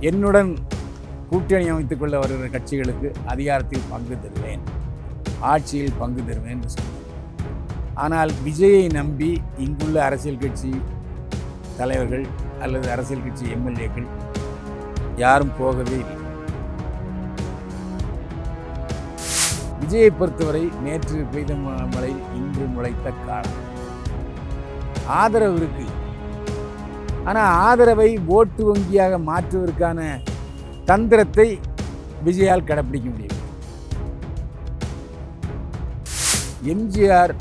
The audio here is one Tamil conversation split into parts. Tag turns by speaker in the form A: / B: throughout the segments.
A: என்னுடன் கூட்டணி அமைத்துக் கொள்ள வருகிற கட்சிகளுக்கு அதிகாரத்தில் பங்கு தருவேன், ஆட்சியில் பங்கு தருவேன் என்று சொன்னார். ஆனால் விஜயை நம்பி இங்குள்ள அரசியல் கட்சி தலைவர்கள் அல்லது அரசியல் கட்சி எம்எல்ஏக்கள் யாரும் போகவே இல்லை. விஜயை பொறுத்தவரை நேற்று பெய்த மழை இன்று முளைத்த காலம். ஆதரவு இருக்கு, ஆனால் ஆதரவை ஓட்டு வங்கியாக மாற்றுவதற்கான தந்திரத்தை விஜயால் கடைப்பிடிக்க முடியும். எம்ஜிஆர்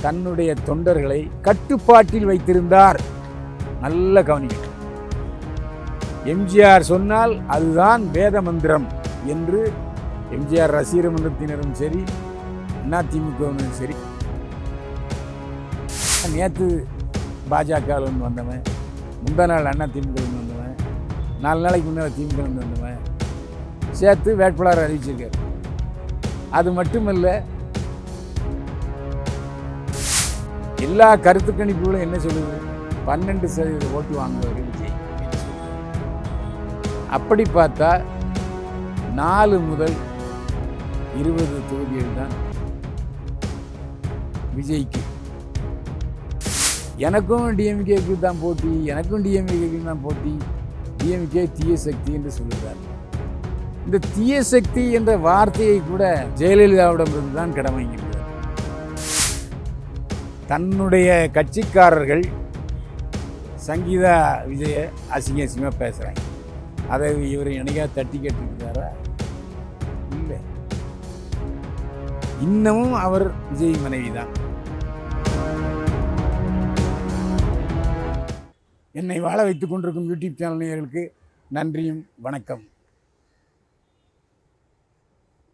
A: தன்னுடைய தொண்டர்களை கட்டுப்பாட்டில் வைத்திருந்தார். நல்ல கவனிக்க, எம்ஜிஆர் சொன்னால் அதுதான் வேத மந்திரம் என்று எம்ஜிஆர் ரசிகர் மன்றத்தினரும் சரி, அதிமுகவும் சரி. நேற்று பாஜகவில் வந்தவன், முந்தா நாள் அதிமுக வந்தவன், 4 நாளைக்கு முன்னாடி திமுக வந்தவன் சேர்த்து வேட்பாளர் அறிவிச்சிருக்கார். அது மட்டுமல்ல, எல்லா கருத்து கணிப்புகளும் என்ன சொல்லுது, 12% ஓட்டு வாங்குவார் விஜய். அப்படி பார்த்தா 4 முதல் 20 தொகுதிகள் தான் விஜய்க்கு. எனக்கும் டிஎம்கேக்கு தான் போட்டி, எனக்கும் டிஎம்கேக்கு தான் போட்டி. டிஎம்கே தீய சக்தி என்று சொல்லுகிறார். இந்த தீய சக்தி என்ற வார்த்தையை கூட ஜெயலலிதாவிடமிருந்து தான் கடமைங்கிறார். தன்னுடைய கட்சிக்காரர்கள் சங்கீதா விஜய அசிங்கமாக பேசுகிறாங்க. அதை இவர் என்னைக்கா தட்டி கேட்டுருக்கிறாரா? இல்லை. இன்னமும் அவர் விஜய் மனைவி தான். என்னை வாழ வைத்துக் கொண்டிருக்கும் யூடியூப் சேனல் நேயர்களுக்கு நன்றியும் வணக்கம்.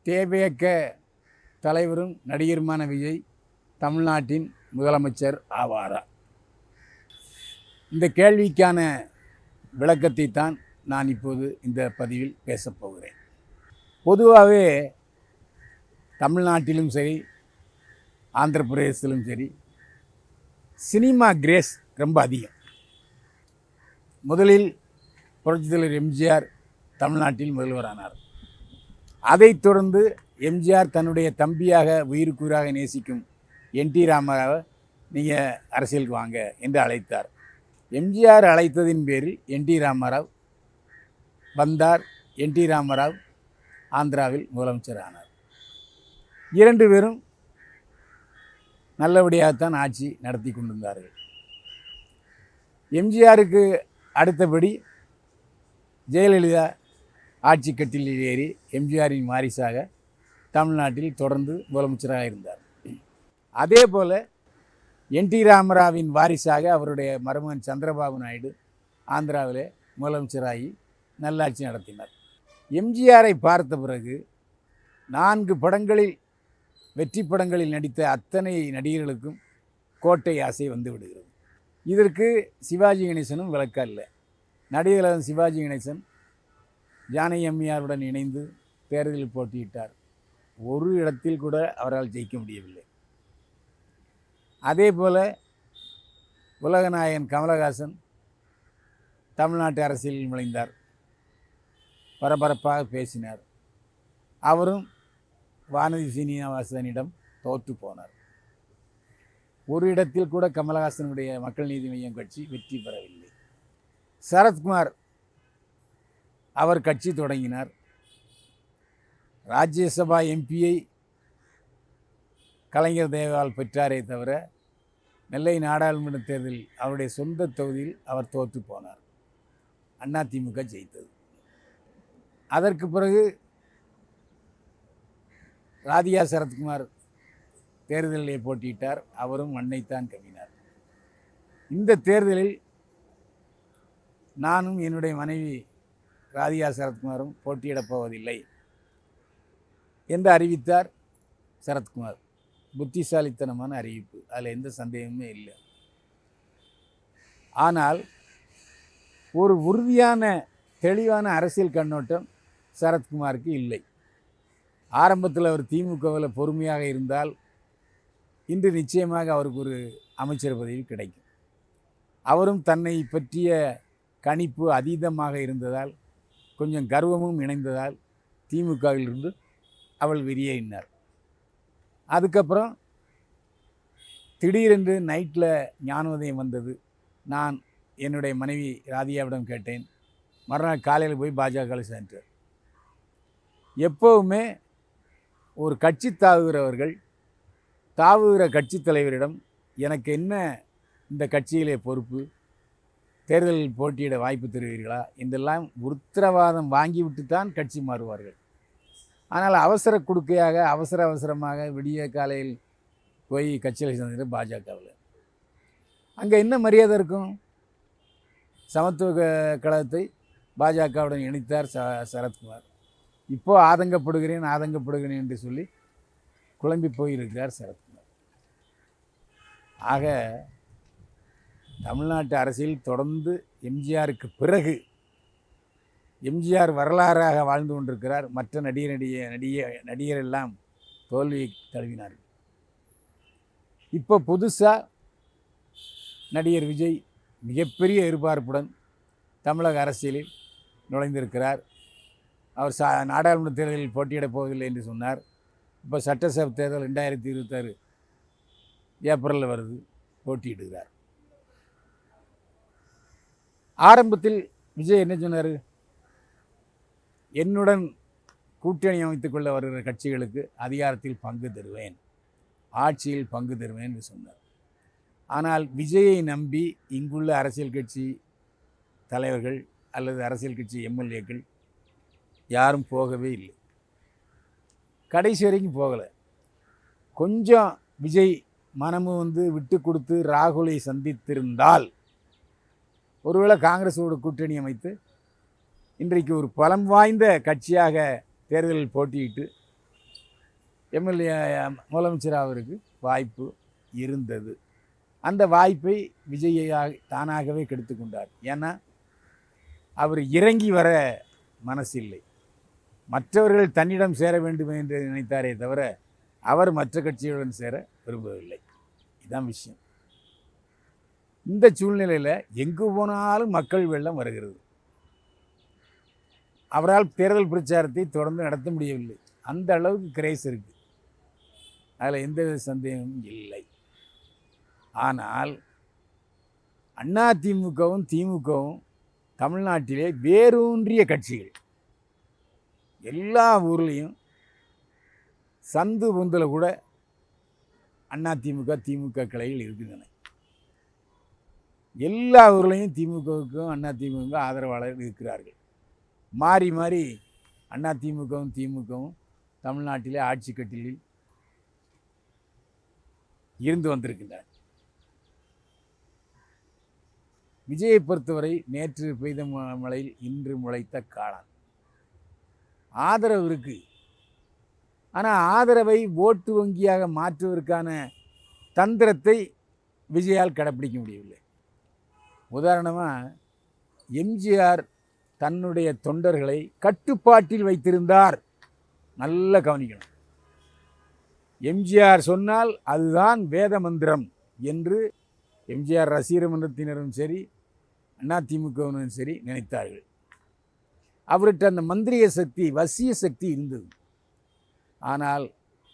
A: தேவையற்ற தலைவரும் நடிகருமான விஜய் தமிழ்நாட்டின் முதலமைச்சர் ஆவாரா? இந்த கேள்விக்கான விளக்கத்தை தான் நான் இப்போது இந்த பதிவில் பேசப்போகிறேன். பொதுவாகவே தமிழ்நாட்டிலும் சரி, ஆந்திர பிரதேசத்திலும் சரி, சினிமா கிரேஸ் ரொம்ப அதிகம். முதலில் புரட்சித் தலைவர் எம்ஜிஆர் தமிழ்நாட்டில் முதல்வரானார். அதைத் தொடர்ந்து எம்ஜிஆர் தன்னுடைய தம்பியாக உயிருக்குயிராக நேசிக்கும் என்டி ராமராவை நீங்கள் அரசியலுக்கு வாங்க என்று அழைத்தார். எம்ஜிஆர் அழைத்ததின் பேரில் என்டி ராமராவ் வந்தார். என்டி ராமராவ் ஆந்திராவில் முதலமைச்சர் ஆனார். 2 பேரும் நல்லபடியாகத்தான் ஆட்சி நடத்தி கொண்டிருந்தார்கள். எம்ஜிஆருக்கு அடுத்தபடி ஜெயலலிதா ஆட்சி கட்டிலில் ஏறி எம்ஜிஆரின் வாரிசாக தமிழ்நாட்டில் தொடர்ந்து முதலமைச்சராக இருந்தார். அதே போல் என்டி ராமராவின் வாரிசாக அவருடைய மருமகன் சந்திரபாபு நாயுடு ஆந்திராவிலே முதலமைச்சராகி நல்லாட்சி நடத்தினார். எம்ஜிஆரை பார்த்த பிறகு 4 படங்களில் வெற்றி படங்களில் நடித்த அத்தனை நடிகர்களுக்கும் கோட்டை ஆசை வந்து விடுகிறது. இதற்கு சிவாஜி கணேசனும் விளக்க இல்லை. நடிகர் சிவாஜி கணேசன் ஜானகி அம்மையாருடன் இணைந்து தேர்தலில் போட்டியிட்டார். ஒரு இடத்தில் கூட அவரால் ஜெயிக்க முடியவில்லை. அதே போல் உலகநாயகன் கமலஹாசன் தமிழ்நாட்டு அரசியலில் நுழைந்தார். பரபரப்பாக பேசினார். அவரும் வானதி சீனிவாசனிடம் தோற்று போனார். ஒரு இடத்தில் கூட கமலஹாசனுடைய மக்கள் நீதி மையம் கட்சி வெற்றி பெறவில்லை. சரத்குமார் அவர் கட்சி தொடங்கினார். ராஜ்யசபா எம்பியை கலைஞர் தேவால் பெற்றாரே தவிர நெல்லை நாடாளுமன்ற தேர்தலில் அவருடைய சொந்த தொகுதியில் அவர் தோற்று போனார். அதிமுக ஜெயித்தது. அதற்கு பிறகு ராதிகா சரத்குமார் தேர்தலில் போட்டியிட்டார். அவரும் மண்ணைத்தான் கவினார். இந்த தேர்தலில் நானும் என்னுடைய மனைவி ராதிகா சரத்குமாரும் போட்டியிடப் போவதில்லை என்று அறிவித்தார் சரத்குமார். புத்திசாலித்தனமான அறிவிப்பு, அதில் எந்த சந்தேகமே இல்லை. ஆனால் ஒரு உறுதியான தெளிவான அரசியல் கண்ணோட்டம் சரத்குமாருக்கு இல்லை. ஆரம்பத்தில் அவர் திமுகவில் பொறுமையாக இருந்தால் இன்று நிச்சயமாக அவருக்கு ஒரு அமைச்சர் பதவி கிடைக்கும். அவரும் தன்னை பற்றிய கணிப்பு அதீதமாக இருந்ததால் கொஞ்சம் கர்வமும் இணைந்ததால் திமுகவிலிருந்து அவள் வெளியேறினார். அதுக்கப்புறம் திடீரென்று நைட்டில் ஞானோதயம் வந்தது. நான் என்னுடைய மனைவி ராதியாவிடம் கேட்டேன். மறுநாள் காலையில் போய் பாஜகவில் சேர்ந்தார். எப்போவுமே ஒரு கட்சி தாவுகிறவர்கள் தாவுகிற கட்சி தலைவரிடம் எனக்கு என்ன இந்த கட்சியிலே பொறுப்பு, தேர்தலில் போட்டியிட வாய்ப்பு தருவீர்களா என்றெல்லாம் உத்தரவாதம் வாங்கிவிட்டு தான் கட்சி மாறுவார்கள். ஆனால் அவசர கொடுக்கையாக அவசரமாக விடிய காலையில் போய் கட்சியில் சேர்ந்துட்டு பாஜகவில் அங்கே என்ன மரியாதை இருக்கும்? சமத்துவ கழகத்தை பாஜகவுடன் இணைத்தார் சரத்குமார். இப்போது ஆதங்கப்படுகிறேன் என்று சொல்லி குழம்பி போயிருக்கிறார் சரத்குமார். ஆக தமிழ்நாட்டு அரசியல் தொடர்ந்து எம்ஜிஆருக்கு பிறகு எம்ஜிஆர் வரலாறாக வாழ்ந்து கொண்டிருக்கிறார். மற்ற நடிகர் எல்லாம் தோல்வியை தழுவினார்கள். இப்போ புதுசாக நடிகர் விஜய் மிகப்பெரிய எதிர்பார்ப்புடன் தமிழக அரசியலில் நுழைந்திருக்கிறார். அவர் நாடாளுமன்ற தேர்தலில் போட்டியிடப் போவதில்லை என்று சொன்னார். இப்போ சட்டசபை தேர்தல் 2026 ஏப்ரலில் வருது, போட்டியிடுகிறார். ஆரம்பத்தில் விஜய் என்ன சொன்னார்? என்னுடன் கூட்டணி அமைத்துக் கொள்ள வருகிற கட்சிகளுக்கு அதிகாரத்தில் பங்கு தருவேன், ஆட்சியில் பங்கு தருவேன் என்று சொன்னார். ஆனால் விஜயை நம்பி இங்குள்ள அரசியல் கட்சி தலைவர்கள் அல்லது அரசியல் கட்சி எம்எல்ஏக்கள் யாரும் போகவே இல்லை. கடைசி வரைக்கும் போகலை. கொஞ்சம் விஜய் மனமும் விட்டு கொடுத்து ராகுலை சந்தித்திருந்தால் ஒருவேளை காங்கிரஸோடு கூட்டணி அமைத்து இன்றைக்கு ஒரு பலம் வாய்ந்த கட்சியாக தேர்தலில் போட்டியிட்டு எம்எல்ஏ முதலமைச்சராக வாய்ப்பு இருந்தது. அந்த வாய்ப்பை விஜயாக தானாகவே கெடுத்து கொண்டார். ஏன்னா அவர் இறங்கி வர மனசில்லை. மற்றவர்கள் தன்னிடம் சேர வேண்டும் என்று நினைத்தாரே தவிர அவர் மற்ற கட்சியுடன் சேர விரும்பவில்லை. இதுதான் விஷயம். இந்த சூழ்நிலையில் எங்கு போனாலும் மக்கள் வெள்ளம் வருகிறது. அவரால் தேர்தல் பிரச்சாரத்தை தொடர்ந்து நடத்த முடியவில்லை. அந்த அளவுக்கு கிரேஸ் இருக்குது, அதில் எந்தவித சந்தேகமும் இல்லை. ஆனால் அதிமுகவும் திமுகவும் தமிழ்நாட்டிலே வேரூன்றிய கட்சிகள். எல்லா ஊர்லேயும் சந்து பொந்தில் கூட அதிமுக திமுக கிளைகள் இருக்கின்றன. எல்லா ஊர்லேயும் திமுகவுக்கும் அதிமுக ஆதரவாளர்கள் இருக்கிறார்கள். மாறி மாறி அதிமுகவும் திமுகவும் தமிழ்நாட்டிலே ஆட்சி கட்டிலில் இருந்து வந்திருக்கின்றன. விஜயை பொறுத்தவரை நேற்று பெய்த மழையில் இன்று முளைத்த காளான். ஆதரவு இருக்குது, ஆனால் ஆதரவை ஓட்டு வங்கியாக மாற்றுவதற்கான தந்திரத்தை விஜயால் கடைப்பிடிக்க முடியவில்லை. உதாரணமாக எம்ஜிஆர் தன்னுடைய தொண்டர்களை கட்டுப்பாட்டில் வைத்திருந்தார். நல்லா கவனிக்கணும். எம்ஜிஆர் சொன்னால் அதுதான் வேத மந்திரம் என்று எம்ஜிஆர் ரசிகர் மன்றத்தினரும் சரி அதிமுகவினரும் சரி நினைத்தார்கள். அவர்கிட்ட அந்த மந்திரிய சக்தி, வசிய சக்தி இருந்தது. ஆனால்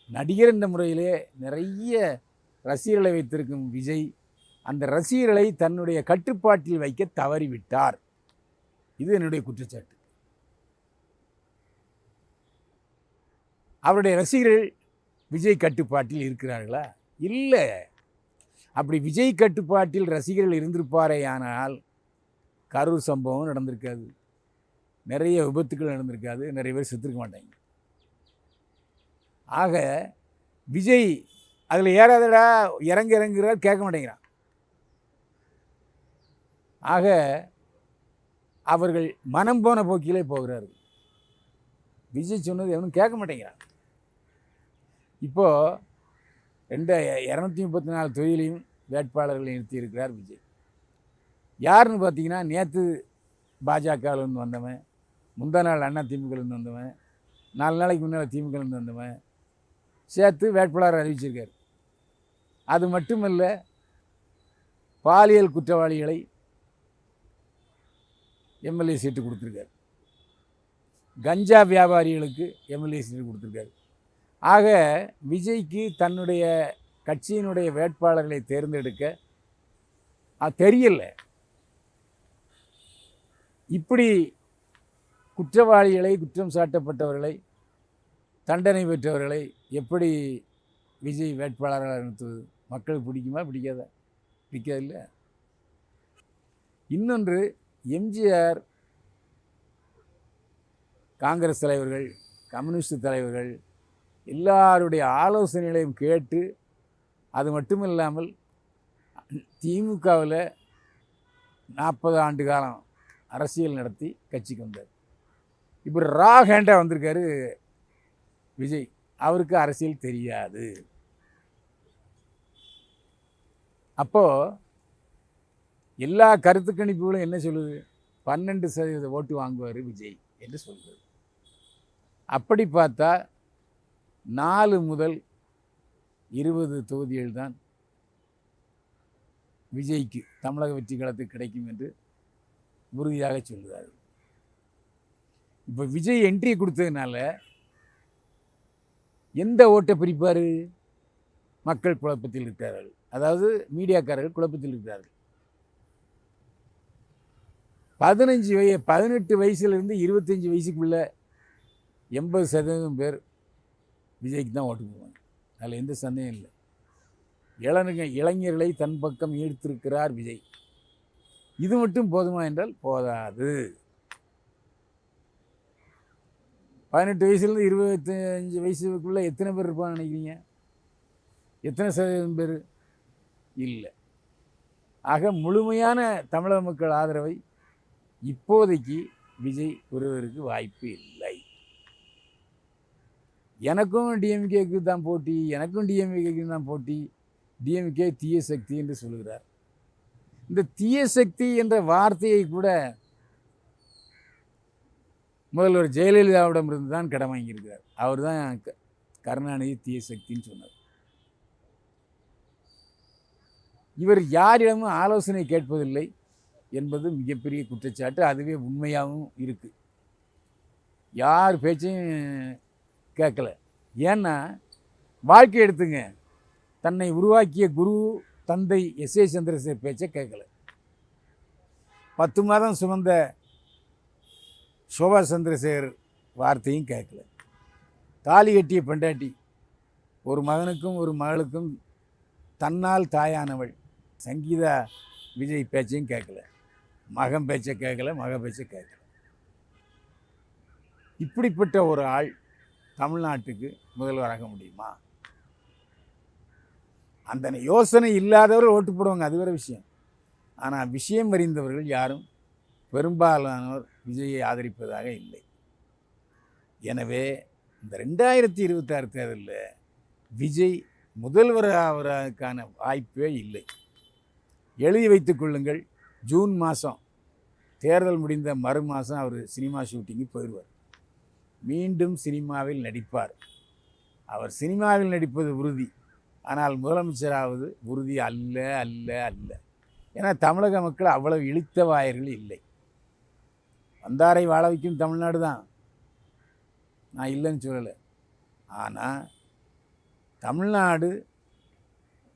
A: நடிகர் என்ற முறையிலே நிறைய ரசிகர்களை வைத்திருக்கும் விஜய் அந்த ரசிகர்களை தன்னுடைய கட்டுப்பாட்டில் வைக்க தவறிவிட்டார். இது என்னுடைய குற்றச்சாட்டு. அவருடைய ரசிகர்கள் விஜய் கட்டுப்பாட்டில் இருக்கிறார்களா? இல்லை. அப்படி விஜய் கட்டுப்பாட்டில் ரசிகர்கள் இருந்திருப்பாரே ஆனால் கரூர் சம்பவம் நடந்திருக்காது, நிறைய விபத்துக்கள் நடந்திருக்காது, நிறைய பேர் செத்துருக்க மாட்டாங்க. ஆக விஜய் அதில் ஏறாதடா இறங்குறார், கேட்க மாட்டேங்கிறான். ஆக அவர்கள் மனம் போன போக்கிலே போகிறார்கள். விஜய் சொன்னது எவனும் கேட்க மாட்டேங்கிறான். இப்போது 234 தொகுதியிலையும் வேட்பாளர்களை நிறுத்தியிருக்கிறார் விஜய். யாருன்னு பார்த்தீங்கன்னா, நேற்று பாஜகவிலேருந்து வந்தவன், முந்தா நாள் அதிமுகலேருந்து வந்தவன், 4 நாளைக்கு முன்னால் திமுகலேருந்து வந்தவன் சேர்த்து வேட்பாளர் அறிவிச்சிருக்கார். அது மட்டுமல்ல, பாலியல் குற்றவாளிகளை எம்எல்ஏ சீட்டு கொடுத்துருக்கார். கஞ்சா வியாபாரிகளுக்கு எம்எல்ஏ சீட்டு கொடுத்துருக்காரு. ஆக விஜய்க்கு தன்னுடைய கட்சியினுடைய வேட்பாளர்களை தேர்ந்தெடுக்க தெரியல. இப்படி குற்றவாளிகளை, குற்றம் சாட்டப்பட்டவர்களை, தண்டனை பெற்றவர்களை எப்படி விஜய் வேட்பாளராக நிறுத்துவது? மக்களுக்கு பிடிக்குமா? பிடிக்காதா? பிடிக்காதில்ல. இன்னொன்று, எம்ஜிஆர், காங்கிரஸ் தலைவர்கள், கம்யூனிஸ்ட் தலைவர்கள் எல்லாருடைய ஆலோசனைகளையும் கேட்டு, அது மட்டுமில்லாமல் திமுகவில் 40 ஆண்டு காலம் அரசியல் நடத்தி கட்சிக்கு வந்தார். இப்போ ரா ஹேண்டாக வந்திருக்காரு விஜய். அவருக்கு அரசியல் தெரியாது. அப்போது எல்லா கருத்து கணிப்புகளும் என்ன சொல்லுது? 12% ஓட்டு வாங்குவார் விஜய் என்று சொல்கிறது. அப்படி பார்த்தா 4 முதல் 20 தொகுதிகள் தான் விஜய்க்கு தமிழக வெற்றி களத்துக்கு கிடைக்கும் என்று உறுதியாக சொல்கிறார். இப்போ விஜய் என்ட்ரி கொடுத்ததுனால எந்த ஓட்டை பிரிப்பார்? மக்கள் குழப்பத்தில் இருக்கிறார்கள். அதாவது மீடியாக்காரர்கள் குழப்பத்தில் இருக்கிறார்கள். 18 வயசுலேருந்து 25 வயசுக்குள்ள 80% பேர் விஜய்க்கு தான் ஓட்டு போவாங்க. அதில் எந்த சந்தேகம் இல்லை. இளைஞர்களை தன் பக்கம் ஈர்த்திருக்கிறார் விஜய். இது மட்டும் போதுமா என்றால் போதாது. 18 வயசுலேருந்து 25 வயசுக்குள்ளே எத்தனை பேர் இருப்பான்னு நினைக்கிறீங்க? எத்தனை சதவீதம் பேர்? இல்லை. ஆக முழுமையான தமிழக மக்கள் ஆதரவை இப்போதைக்கு விஜய் பெறுவதற்கு வாய்ப்பு இல்லை. எனக்கும் டிஎம்கேக்கு தான் போட்டி, எனக்கும் டிஎம்கேக்கு தான் போட்டி, டிஎம்கே தீய சக்தி என்று சொல்கிறார். இந்த தீய சக்தி என்ற வார்த்தையை கூட முதல்வர் ஜெயலலிதாவிடம் இருந்து தான் கடன் வாங்கியிருக்கிறார். அவர் தான் கருணாநிதி தீய சக்தின்னு சொன்னார். இவர் யாரிடமும் ஆலோசனை கேட்பதில்லை என்பது மிகப்பெரிய குற்றச்சாட்டு. அதுவே உண்மையாகவும் இருக்குது. யார் பேச்சையும் கேட்கல. ஏன்னா வாழ்க்கை எடுத்துங்க, தன்னை உருவாக்கிய குரு தந்தை எஸ்.ஏ. சந்திரசேகர் பேச்சை கேட்கல. 10 மாதம் சுமந்த சோபா சந்திரசேகர் வார்த்தையும் கேட்கல. தாலி கட்டிய பெண்டாட்டி, ஒரு மகனுக்கும் ஒரு மகளுக்கும் தன்னால் தாயானவள் சங்கீதா விஜய் பேச்சையும் கேட்கல. மகன் பேச்சை கேட்கல, மக பேச்சை கேட்கல. இப்படிப்பட்ட ஒரு ஆள் தமிழ்நாட்டுக்கு முதல்வராக முடியுமா? அந்த யோசனை இல்லாதவர்கள் ஓட்டு போடுவாங்க, அது வேறு விஷயம். ஆனால் விஷயம் அறிந்தவர்கள் யாரும் பெரும்பாலானோர் விஜயை ஆதரிப்பதாக இல்லை. எனவே இந்த 2026 தேர்தலில் விஜய் முதல்வர் ஆவதற்கான வாய்ப்பே இல்லை. எழுதி வைத்துக் கொள்ளுங்கள். ஜூன் மாதம் தேர்தல் முடிந்த மறு மாதம் அவர் சினிமா ஷூட்டிங்கு போயிடுவார். மீண்டும் சினிமாவில் நடிப்பார். அவர் சினிமாவில் நடிப்பது உறுதி. ஆனால் முதலமைச்சராவது உறுதி அல்ல அல்ல அல்ல. ஏன்னா தமிழக மக்கள் அவ்வளவு இழித்த வாயர்கள் இல்லை. வந்தாரை வாழ வைக்கும் தமிழ்நாடு தான், நான் இல்லைன்னு சொல்லலை. ஆனால் தமிழ்நாடு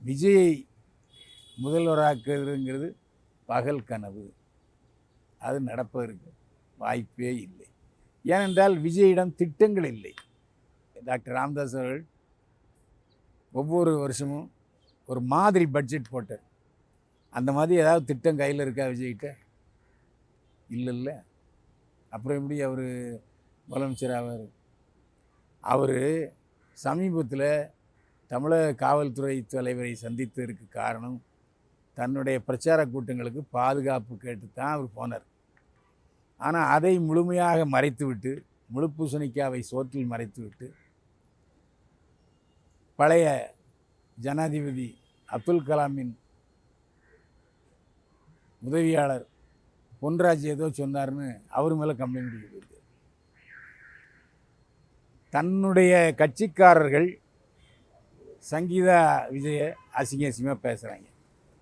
A: விஜயை முதல்வராக்குறதுங்கிறது பகல் கனவு. அது நடப்பதற்கு வாய்ப்பே இல்லை. ஏனென்றால் விஜயிடம் திட்டங்கள் இல்லை. டாக்டர் ராமதாஸ் அவர்கள் ஒவ்வொரு வருஷமும் ஒரு மாதிரி பட்ஜெட் போட்டார். அந்த மாதிரி ஏதாவது திட்டம் கையில் இருக்கா விஜய்கிட்ட? இல்லை. அப்புறம் எப்படி அவர் முதலமைச்சர் ஆவார்? அவர் சமீபத்தில் தமிழக காவல்துறை தலைவரை சந்தித்ததற்கு காரணம் தன்னுடைய பிரச்சார கூட்டங்களுக்கு பாதுகாப்பு கேட்டு தான் அவர் போனார். ஆனால் அதை முழுமையாக மறைத்துவிட்டு, முழு பூசணிக்காவை சோற்றில் மறைத்துவிட்டு, பழைய ஜனாதிபதி அப்துல் கலாமின் உதவியாளர் பொன்ராஜ் ஏதோ சொன்னார்னு அவர் மேலே கம்ப்ளைண்ட் கொடுக்குறது. தன்னுடைய கட்சிக்காரர்கள் சங்கீதா விஜயை அசிங்கமாக பேசுகிறாங்க.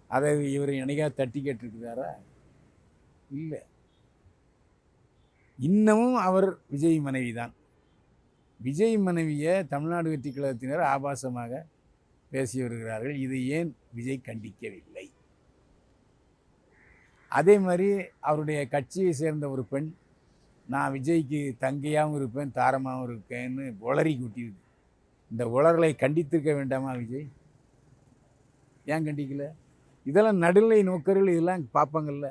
A: அதை இவர் என்னைக்கா தட்டி கேட்டிருக்கிறாரா? இல்லை. இன்னமும் அவர் விஜய் மனைவி தான். விஜய் மனைவியை தமிழ்நாடு வெற்றி கழகத்தினர் ஆபாசமாக பேசி வருகிறார்கள். இது ஏன் விஜய் கண்டிக்கவில்லை? அதே மாதிரி அவருடைய கட்சியை சேர்ந்த ஒரு பெண், நான் விஜய்க்கு தங்கையாகவும் இருப்பேன் தாரமாகவும் இருக்கேன்னு உளறி கூட்டியிருக்கு. இந்த உளறலை கண்டித்திருக்க வேண்டாமா விஜய்? ஏன் கண்டிக்கல? இதெல்லாம் நடுநிலை நோக்கர்கள் இதெல்லாம் பார்ப்பாங்கல்ல.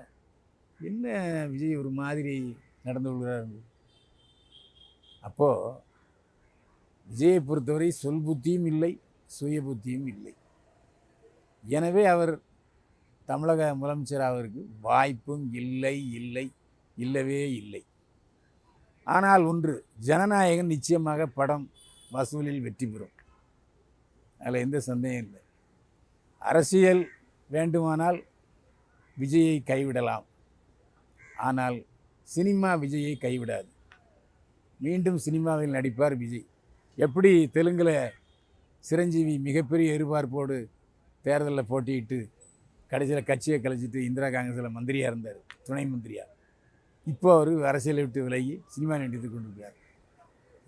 A: என்ன விஜய் ஒரு மாதிரி நடந்து கொள்கிறார்? அப்போது விஜயை பொறுத்தவரை சொல் புத்தியும் இல்லை, சுய புத்தியும் இல்லை. எனவே அவர் தமிழக முதலமைச்சராவதற்கு வாய்ப்பும் இல்லவே இல்லை. ஆனால் ஒன்று, ஜனநாயகன் நிச்சயமாக படம் வசூலில் வெற்றி பெறும். அதில் எந்த சந்தேகம் இல்லை. அரசியல் வேண்டுமானால் விஜயை கைவிடலாம், ஆனால் சினிமா விஜயை கைவிடாது. மீண்டும் சினிமாவில் நடிப்பார் விஜய். எப்படி தெலுங்கில் சிரஞ்சீவி மிகப்பெரிய எதிர்பார்ப்போடு தேர்தலில் போட்டியிட்டு கடைசியில் கட்சியை கலைச்சிட்டு இந்திரா காங்கிரஸில் மந்திரியாக இருந்தார், துணை மந்திரியாக. இப்போ அவர் அரசியலை விட்டு விலகி சினிமா நடித்து கொண்டிருக்கிறார்.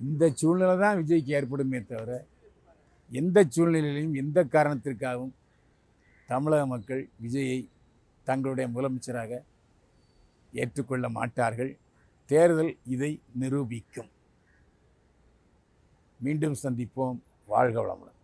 A: இந்த சூழ்நிலை தான் விஜய்க்கு ஏற்படுமே தவிர எந்த சூழ்நிலையிலையும் எந்த காரணத்திற்காகவும் தமிழக மக்கள் விஜயை தங்களுடைய முதலமைச்சராக ஏற்றுக்கொள்ள மாட்டார்கள். தேர்தல் இதை நிரூபிக்கும். மீண்டும் சந்திப்போம். வாழ்க வளமுடன்.